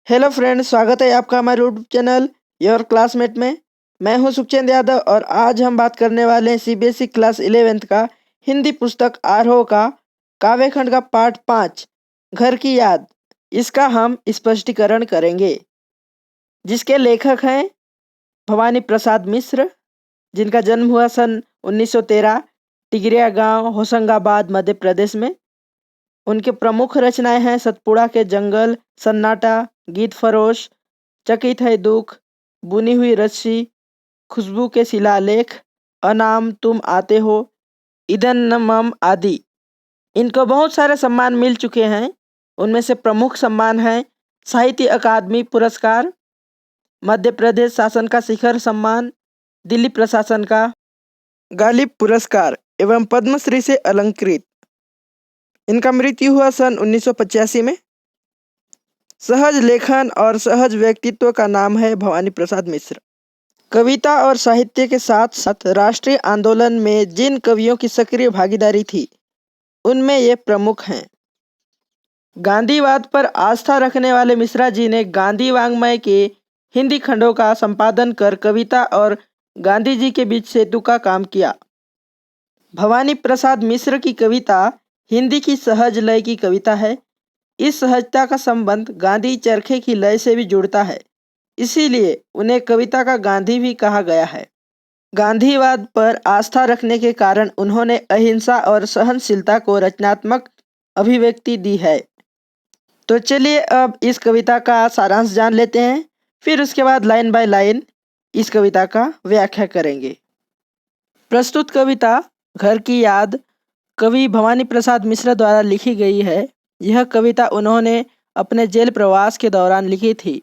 Hello friends, स्वागत है आपका हमारे यूट्यूब चैनल योर क्लासमेट में। मैं हूं सुखचंद यादव और आज हम बात करने वाले हैं सीबीएसई क्लास 11th का हिंदी पुस्तक आरोह का काव्यखंड का पाठ 5 घर की याद। इसका हम स्पष्टीकरण करेंगे, जिसके लेखक हैं भवानी प्रसाद मिश्र, जिनका जन्म हुआ सन 1913 टिगरिया गांव, होशंगाबाद, मध्य प्रदेश में। उनके प्रमुख रचनाएं हैं सतपुड़ा के जंगल, सन्नाटा, गीत फरोश, चकित है दुख, बुनी हुई रस्सी, खुशबू के शिलालेख, अनाम तुम आते हो, इदन्नमम आदि। इनको बहुत सारे सम्मान मिल चुके हैं। उनमें से प्रमुख सम्मान हैं साहित्य अकादमी पुरस्कार, मध्य प्रदेश शासन का शिखर सम्मान, दिल्ली प्रशासन का गालिब पुरस्कार एवं पद्मश्री से अलंकृत। इनका मृत्यु हुआ सन 1985 में। सहज लेखन और सहज व्यक्तित्व का नाम है भवानी प्रसाद मिश्र। कविता और साहित्य के साथ साथ राष्ट्रीय आंदोलन में जिन कवियों की सक्रिय भागीदारी थी, उनमें ये प्रमुख हैं। गांधीवाद पर आस्था रखने वाले मिश्रा जी ने गांधी वाङ्मय के हिंदी खंडों का संपादन कर कविता और गांधी जी के बीच सेतु का काम किया। भवानी प्रसाद मिश्र की कविता हिंदी की सहज लय की कविता है। इस सहजता का संबंध गांधी चरखे की लय से भी जुड़ता है, इसीलिए उन्हें कविता का गांधी भी कहा गया है। गांधीवाद पर आस्था रखने के कारण उन्होंने अहिंसा और सहनशीलता को रचनात्मक अभिव्यक्ति दी है। तो चलिए अब इस कविता का सारांश जान लेते हैं, फिर उसके बाद लाइन बाय लाइन इस कविता का व्याख्या करेंगे। प्रस्तुत कविता घर की याद कवि भवानी प्रसाद मिश्र द्वारा लिखी गई है। यह कविता उन्होंने अपने जेल प्रवास के दौरान लिखी थी।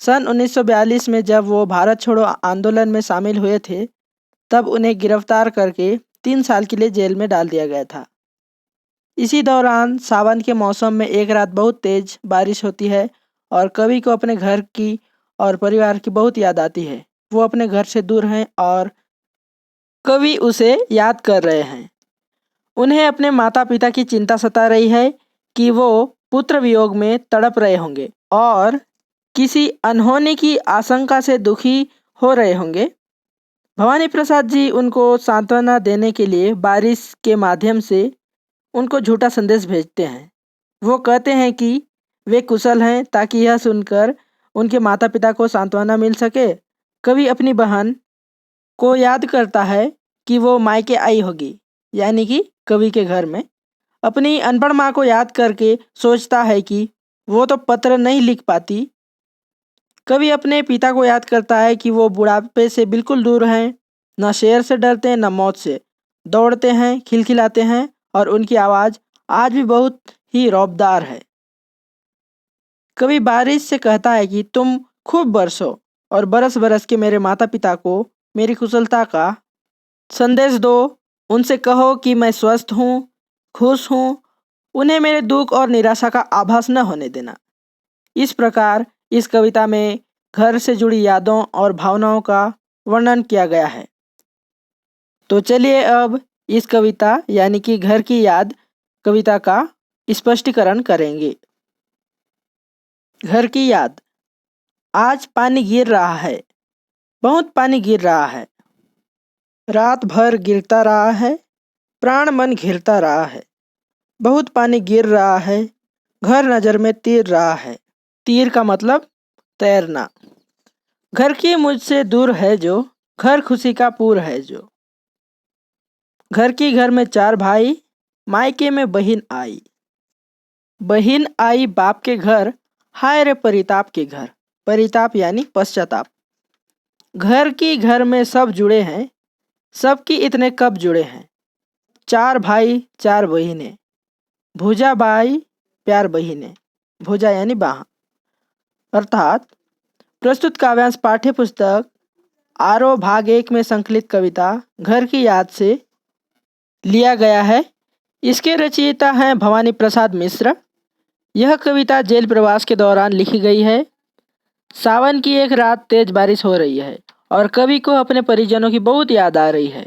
सन 1942 में जब वो भारत छोड़ो आंदोलन में शामिल हुए थे, तब उन्हें गिरफ्तार करके 3 साल के लिए जेल में डाल दिया गया था। इसी दौरान सावन के मौसम में एक रात बहुत तेज बारिश होती है और कवि को अपने घर की और परिवार की बहुत याद आती है। वो अपने घर से दूर हैं और कवि उसे याद कर रहे हैं। उन्हें अपने माता पिता की चिंता सता रही है कि वो पुत्र वियोग में तड़प रहे होंगे और किसी अनहोनी की आशंका से दुखी हो रहे होंगे। भवानी प्रसाद जी उनको सांत्वना देने के लिए बारिश के माध्यम से उनको झूठा संदेश भेजते हैं। वो कहते हैं कि वे कुशल हैं, ताकि यह सुनकर उनके माता पिता को सांत्वना मिल सके। कवि अपनी बहन को याद करता है कि वो मायके आई होगी, यानी कि कवि के घर में। अपनी अनपढ़ माँ को याद करके सोचता है कि वो तो पत्र नहीं लिख पाती। कवि अपने पिता को याद करता है कि वो बुढ़ापे से बिल्कुल दूर हैं, न शेर से डरते हैं न मौत से। दौड़ते हैं, खिलखिलाते हैं और उनकी आवाज़ आज भी बहुत ही रौबदार है। कवि बारिश से कहता है कि तुम खूब बरसो और बरस बरस के मेरे माता पिता को मेरी कुशलता का संदेश दो। उनसे कहो कि मैं स्वस्थ हूँ, खुश हूँ। उन्हें मेरे दुख और निराशा का आभास न होने देना। इस प्रकार इस कविता में घर से जुड़ी यादों और भावनाओं का वर्णन किया गया है। तो चलिए अब इस कविता यानी कि घर की याद कविता का स्पष्टीकरण करेंगे। घर की याद। आज पानी गिर रहा है, बहुत पानी गिर रहा है। रात भर गिरता रहा है, प्राण मन घिरता रहा है। बहुत पानी गिर रहा है, घर नज़र में तीर रहा है। तीर का मतलब तैरना। घर की मुझसे दूर है जो, घर खुशी का पूर है जो। घर की घर में 4 भाई, मायके में बहिन आई। बहिन आई बाप के घर, हाय रे परिताप के घर। परिताप यानी पश्चाताप। घर की घर में सब जुड़े हैं, सबकी इतने कब जुड़े हैं। 4 भाई 4 बहिनें, भुजा भाई प्यार बहिनें। भुजा यानी बाह। अर्थात प्रस्तुत काव्यांश पाठ्य पुस्तक आरोह भाग 1 में संकलित कविता घर की याद से लिया गया है। इसके रचयिता हैं भवानी प्रसाद मिश्र। यह कविता जेल प्रवास के दौरान लिखी गई है। सावन की एक रात तेज बारिश हो रही है और कवि को अपने परिजनों की बहुत याद आ रही है।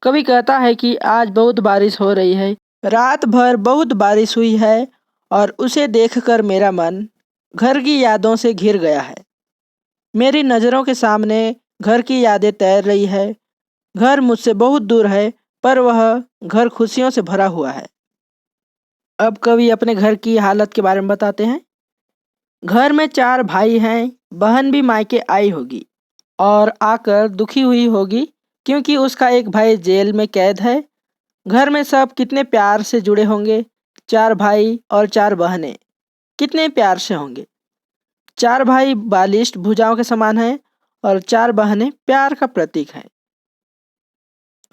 कवि कहता है कि आज बहुत बारिश हो रही है, रात भर बहुत बारिश हुई है और उसे देखकर मेरा मन घर की यादों से घिर गया है। मेरी नज़रों के सामने घर की यादें तैर रही है। घर मुझसे बहुत दूर है, पर वह घर खुशियों से भरा हुआ है। अब कवि अपने घर की हालत के बारे में बताते हैं। घर में 4 भाई हैं। बहन भी मायके आई होगी और आकर दुखी हुई होगी, क्योंकि उसका एक भाई जेल में कैद है। घर में सब कितने प्यार से जुड़े होंगे। 4 भाई और 4 बहनें कितने प्यार से होंगे। 4 भाई बालिष्ठ भुजाओं के समान हैं और 4 बहनें प्यार का प्रतीक हैं।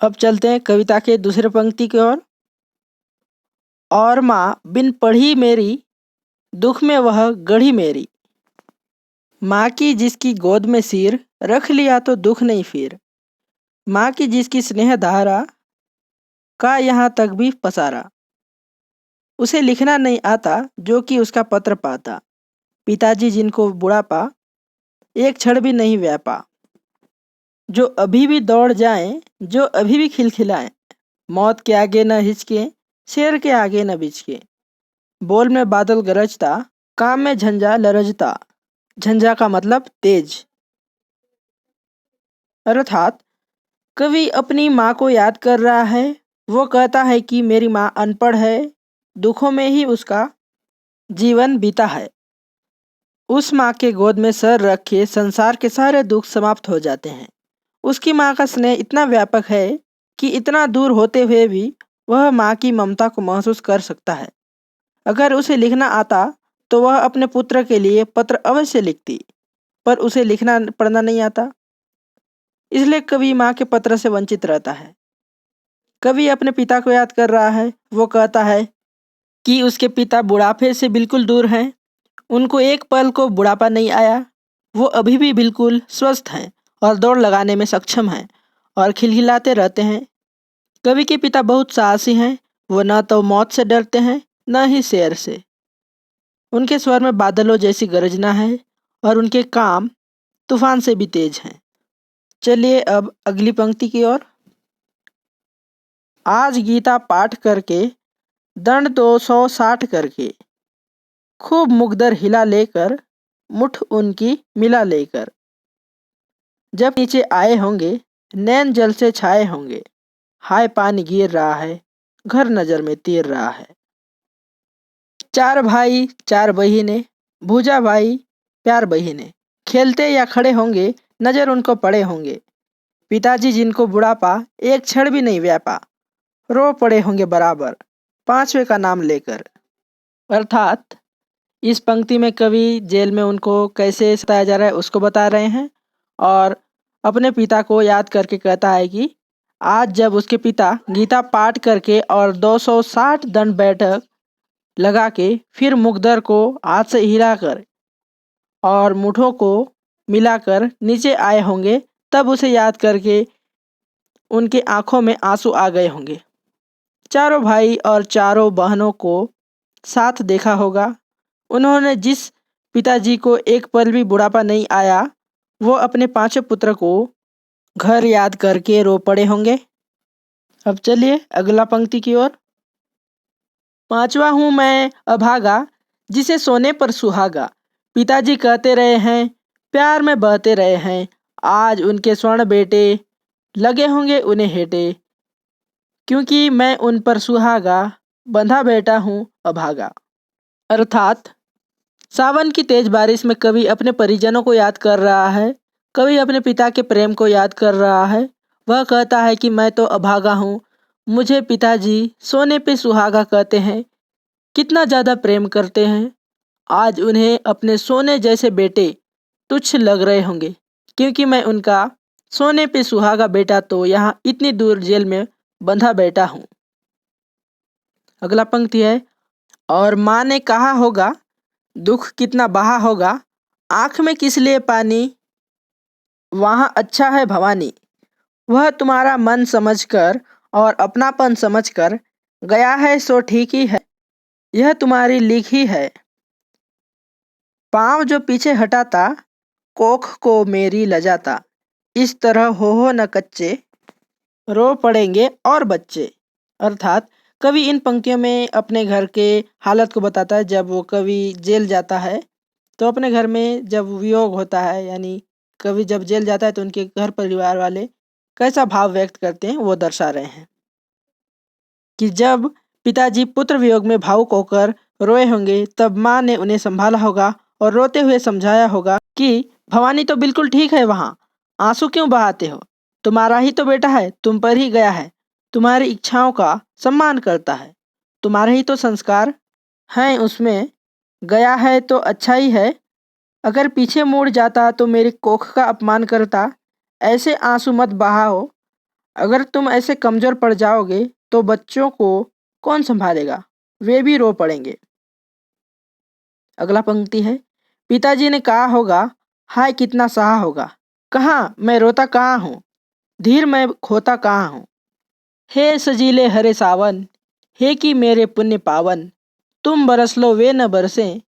अब चलते हैं कविता के दूसरे पंक्ति की ओर। और माँ बिन पढ़ी मेरी, दुख में वह गढ़ी मेरी। माँ की जिसकी गोद में सिर, रख लिया तो दुख नहीं फिर। माँ की जिसकी स्नेह धारा, का यहाँ तक भी पसारा। उसे लिखना नहीं आता, जो कि उसका पत्र पाता। पिताजी जिनको बुढ़ापा, एक क्षण भी नहीं व्यापा। जो अभी भी दौड़ जाएं, जो अभी भी खिलखिलाएं। मौत के आगे न हिचके, शेर के आगे न बिचके। बोल में बादल गरजता, काम में झंझा लरजता। झंझा का मतलब तेज। अर्थात कवि अपनी माँ को याद कर रहा है। वो कहता है कि मेरी माँ अनपढ़ है, दुखों में ही उसका जीवन बीता है। उस माँ के गोद में सर रख के संसार के सारे दुख समाप्त हो जाते हैं। उसकी माँ का स्नेह इतना व्यापक है कि इतना दूर होते हुए भी वह माँ की ममता को महसूस कर सकता है। अगर उसे लिखना आता तो वह अपने पुत्र के लिए पत्र अवश्य लिखती, पर उसे लिखना पढ़ना नहीं आता, इसलिए कवि माँ के पत्र से वंचित रहता है। कवि अपने पिता को याद कर रहा है। वो कहता है कि उसके पिता बुढ़ापे से बिल्कुल दूर हैं। उनको एक पल को बुढ़ापा नहीं आया। वो अभी भी बिल्कुल स्वस्थ हैं और दौड़ लगाने में सक्षम हैं और खिलखिलाते रहते हैं। कवि के पिता बहुत साहसी हैं। वो न तो मौत से डरते हैं, न ही शेर से। उनके स्वर में बादलों जैसी गरजना है और उनके काम तूफान से भी तेज हैं। चलिए अब अगली पंक्ति की ओर। आज गीता पाठ करके, दंड 260 करके, खूब मुकदर हिला लेकर, मुठ उनकी मिला लेकर। जब नीचे आए होंगे, नैन जल से छाए होंगे। हाय पानी गिर रहा है, घर नजर में तीर रहा है। 4 भाई 4 बहिने, भूजा भाई प्यार बहिने, खेलते या खड़े होंगे, नजर उनको पड़े होंगे। पिताजी जिनको बुढ़ापा एक क्षण भी नहीं व्यापा, रो पड़े होंगे बराबर, 5वें का नाम लेकर। अर्थात इस पंक्ति में कवि जेल में उनको कैसे सताया जा रहा है उसको बता रहे हैं और अपने पिता को याद करके कहता है कि आज जब उसके पिता गीता पाठ करके और 260 दंड बैठक लगा के फिर मुकद्दर को हाथ से हिलाकर और मुठों को मिलाकर नीचे आए होंगे, तब उसे याद करके उनके आंखों में आंसू आ गए होंगे। चारों भाई और चारों बहनों को साथ देखा होगा। उन्होंने जिस पिताजी को एक पल भी बुढ़ापा नहीं आया, वो अपने 5वें पुत्र को घर याद करके रो पड़े होंगे। अब चलिए अगला पंक्ति की ओर। 5वां हूँ मैं अभागा, जिसे सोने पर सुहागा। पिताजी कहते रहे हैं, प्यार में बहते रहे हैं। आज उनके स्वर्ण बेटे लगे होंगे उन्हें हेटे, क्योंकि मैं उन पर सुहागा, बंधा बेटा हूँ अभागा। अर्थात सावन की तेज बारिश में कवि अपने परिजनों को याद कर रहा है। कवि अपने पिता के प्रेम को याद कर रहा है। वह कहता है कि मैं तो अभागा हूँ, मुझे पिताजी सोने पे सुहागा कहते हैं, कितना ज़्यादा प्रेम करते हैं। आज उन्हें अपने सोने जैसे बेटे तुच्छ लग रहे होंगे, क्योंकि मैं उनका सोने पे सुहागा बेटा तो यहाँ इतनी दूर जेल में बंधा बैठा हूँ। अगला पंक्ति है। और माँ ने कहा होगा, दुख कितना बहा होगा, आँख में किस लिए पानी, वहाँ अच्छा है भवानी। वह तुम्हारा मन समझकर और अपनापन समझकर गया है, सो ठीक ही है, यह तुम्हारी लिखी है। पाँव जो पीछे हटाता, कोख को मेरी लजाता। इस तरह हो न कच्चे, रो पड़ेंगे और बच्चे। अर्थात कवि इन पंक्तियों में अपने घर के हालत को बताता है जब वो कवि जेल जाता है तो अपने घर में जब वियोग होता है यानी कवि जब जेल जाता है तो उनके घर परिवार वाले कैसा भाव व्यक्त करते हैं वो दर्शा रहे हैं कि जब पिताजी पुत्र वियोग में भावुक होकर रोए होंगे तब माँ ने उन्हें संभाला होगा और रोते हुए समझाया होगा कि भवानी तो बिल्कुल ठीक है, वहाँ आंसू क्यों बहाते हो? तुम्हारा ही तो बेटा है, तुम पर ही गया है, तुम्हारी इच्छाओं का सम्मान करता है, तुम्हारे ही तो संस्कार हैं उसमें, गया है तो अच्छा ही है, अगर पीछे मुड़ जाता तो मेरी कोख का अपमान करता, ऐसे आंसू मत बहाओ, अगर तुम ऐसे कमजोर पड़ जाओगे तो बच्चों को कौन संभालेगा, वे भी रो पड़ेंगे। अगला पंक्ति है, पिताजी ने कहा होगा, हाय कितना सहा होगा, कहाँ मैं रोता कहाँ हूँ, धीर मैं खोता कहाँ हूँ। हे सजीले हरे सावन, हे कि मेरे पुण्य पावन, तुम बरस लो वे न बरसे,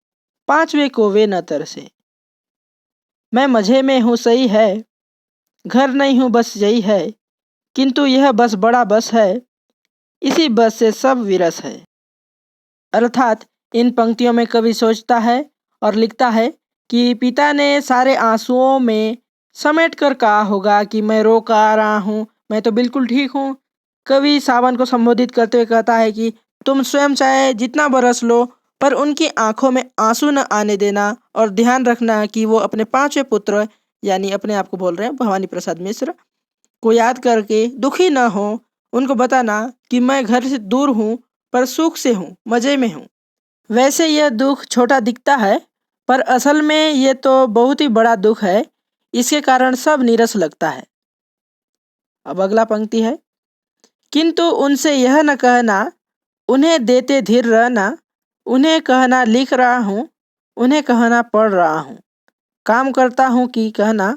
पांचवे को वे न तरसे। मैं मजे में हूँ सही है, घर नहीं हूँ बस यही है, किंतु यह बस बड़ा बस है, इसी बस से सब विरस है। अर्थात इन पंक्तियों में कवि सोचता है और लिखता है कि पिता ने सारे आंसुओं में समेट कर कहा होगा कि मैं रो कर रहा हूँ, मैं तो बिल्कुल ठीक हूँ। कवि सावन को संबोधित करते हुए कहता है कि तुम स्वयं चाहे जितना बरस लो, पर उनकी आंखों में आंसू न आने देना और ध्यान रखना कि वो अपने पांचवें पुत्र यानी अपने आप को बोल रहे हैं भवानी प्रसाद मिश्र को याद करके दुखी न हो। उनको बताना कि मैं घर से दूर हूँ पर सुख से हूँ, मज़े में हूँ। वैसे यह दुख छोटा दिखता है, पर असल में ये तो बहुत ही बड़ा दुख है, इसके कारण सब नीरस लगता है। अब अगला पंक्ति है, किंतु उनसे यह न कहना, उन्हें देते धीर रहना, उन्हें कहना लिख रहा हूँ, उन्हें कहना पढ़ रहा हूँ, काम करता हूँ कि कहना,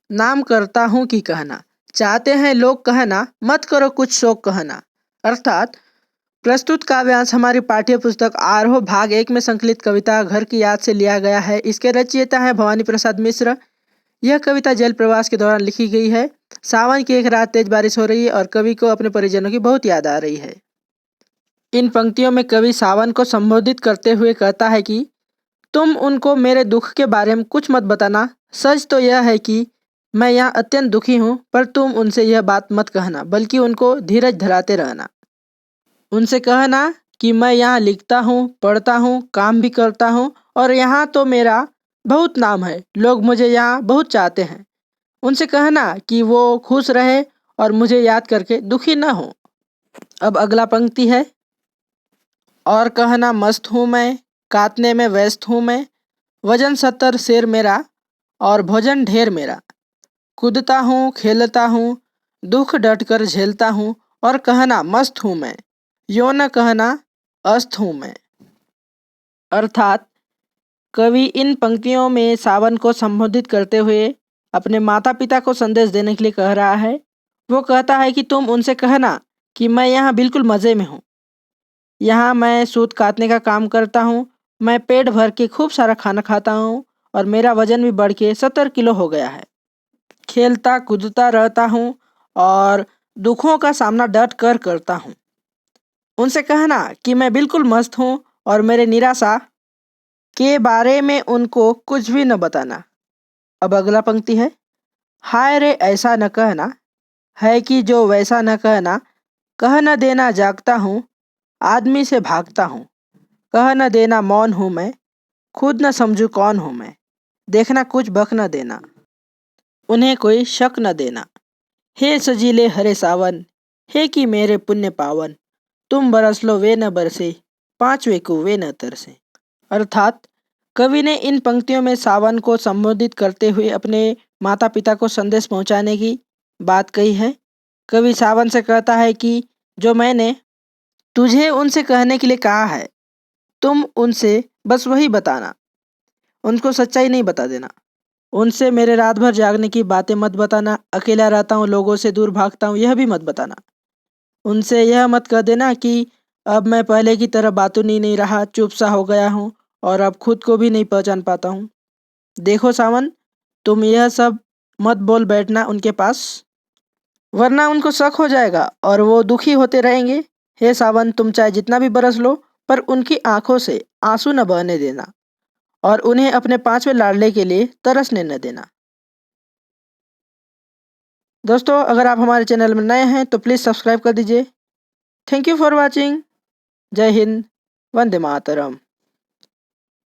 नाम करता हूँ कि कहना, चाहते हैं लोग कहना, मत करो कुछ शोक कहना। अर्थात प्रस्तुत काव्यांश हमारी पाठ्य पुस्तक आरोह भाग 1 में संकलित कविता घर की याद से लिया गया है। इसके रचयिता हैं भवानी प्रसाद मिश्र। यह कविता जल प्रवास के दौरान लिखी गई है। सावन की एक रात तेज बारिश हो रही है और कवि को अपने परिजनों की बहुत याद आ रही है। इन पंक्तियों में कवि सावन को संबोधित करते हुए कहता है कि तुम उनको मेरे दुख के बारे में कुछ मत बताना, सच तो यह है कि मैं यहाँ अत्यंत दुखी हूँ, पर तुम उनसे यह बात मत कहना, बल्कि उनको धीरज धराते रहना। उनसे कहना कि मैं यहाँ लिखता हूँ, पढ़ता हूँ, काम भी करता हूँ और यहाँ तो मेरा बहुत नाम है, लोग मुझे यहाँ बहुत चाहते हैं। उनसे कहना कि वो खुश रहे और मुझे याद करके दुखी न हो। अब अगला पंक्ति है, और कहना मस्त हूँ मैं, काटने में व्यस्त हूँ मैं, वजन 70 शेर मेरा और भोजन ढेर मेरा, कूदता हूँ खेलता हूँ, दुख डट कर झेलता हूँ और कहना मस्त हूँ मैं, यो न कहना अस्त हूँ मैं। अर्थात कवि इन पंक्तियों में सावन को संबोधित करते हुए अपने माता पिता को संदेश देने के लिए कह रहा है। वो कहता है कि तुम उनसे कहना कि मैं यहाँ बिल्कुल मज़े में हूँ, यहाँ मैं सूत काटने का काम करता हूँ, मैं पेट भर के खूब सारा खाना खाता हूँ और मेरा वजन भी बढ़ के 70 किलो हो गया है, खेलता कूदता रहता हूँ और दुखों का सामना डट कर करता हूँ। उनसे कहना कि मैं बिल्कुल मस्त हूँ और मेरे निराशा के बारे में उनको कुछ भी न बताना। अब अगला पंक्ति है, हाय रे ऐसा न कहना, है कि जो वैसा न कहना, कह न देना जागता हूँ, आदमी से भागता हूँ, कह न देना मौन हूँ मैं, खुद न समझू कौन हूँ मैं, देखना कुछ बक न देना, उन्हें कोई शक न देना। हे सजीले हरे सावन, हे कि मेरे पुण्य पावन, तुम बरस लो वे न बरसे, पांचवे को वे न तरसे। अर्थात कवि ने इन पंक्तियों में सावन को संबोधित करते हुए अपने माता पिता को संदेश पहुंचाने की बात कही है। कवि सावन से कहता है कि जो मैंने तुझे उनसे कहने के लिए कहा है, तुम उनसे बस वही बताना, उनको सच्चाई नहीं बता देना। उनसे मेरे रात भर जागने की बातें मत बताना, अकेला रहता हूँ, लोगों से दूर भागता हूँ, यह भी मत बताना। उनसे यह मत कह देना कि अब मैं पहले की तरह बातूनी नहीं रहा, चुप सा हो गया हूँ और अब खुद को भी नहीं पहचान पाता हूँ। देखो सावन, तुम यह सब मत बोल बैठना उनके पास, वरना उनको शक हो जाएगा और वो दुखी होते रहेंगे। हे सावन, तुम चाहे जितना भी बरस लो, पर उनकी आंखों से आंसू न बहने देना और उन्हें अपने पांचवें लाडले के लिए तरसने न देना। दोस्तों, अगर आप हमारे चैनल में नए हैं तो प्लीज़ सब्सक्राइब कर दीजिए। Thank you for watching. जय हिंद, वंदे मातरम।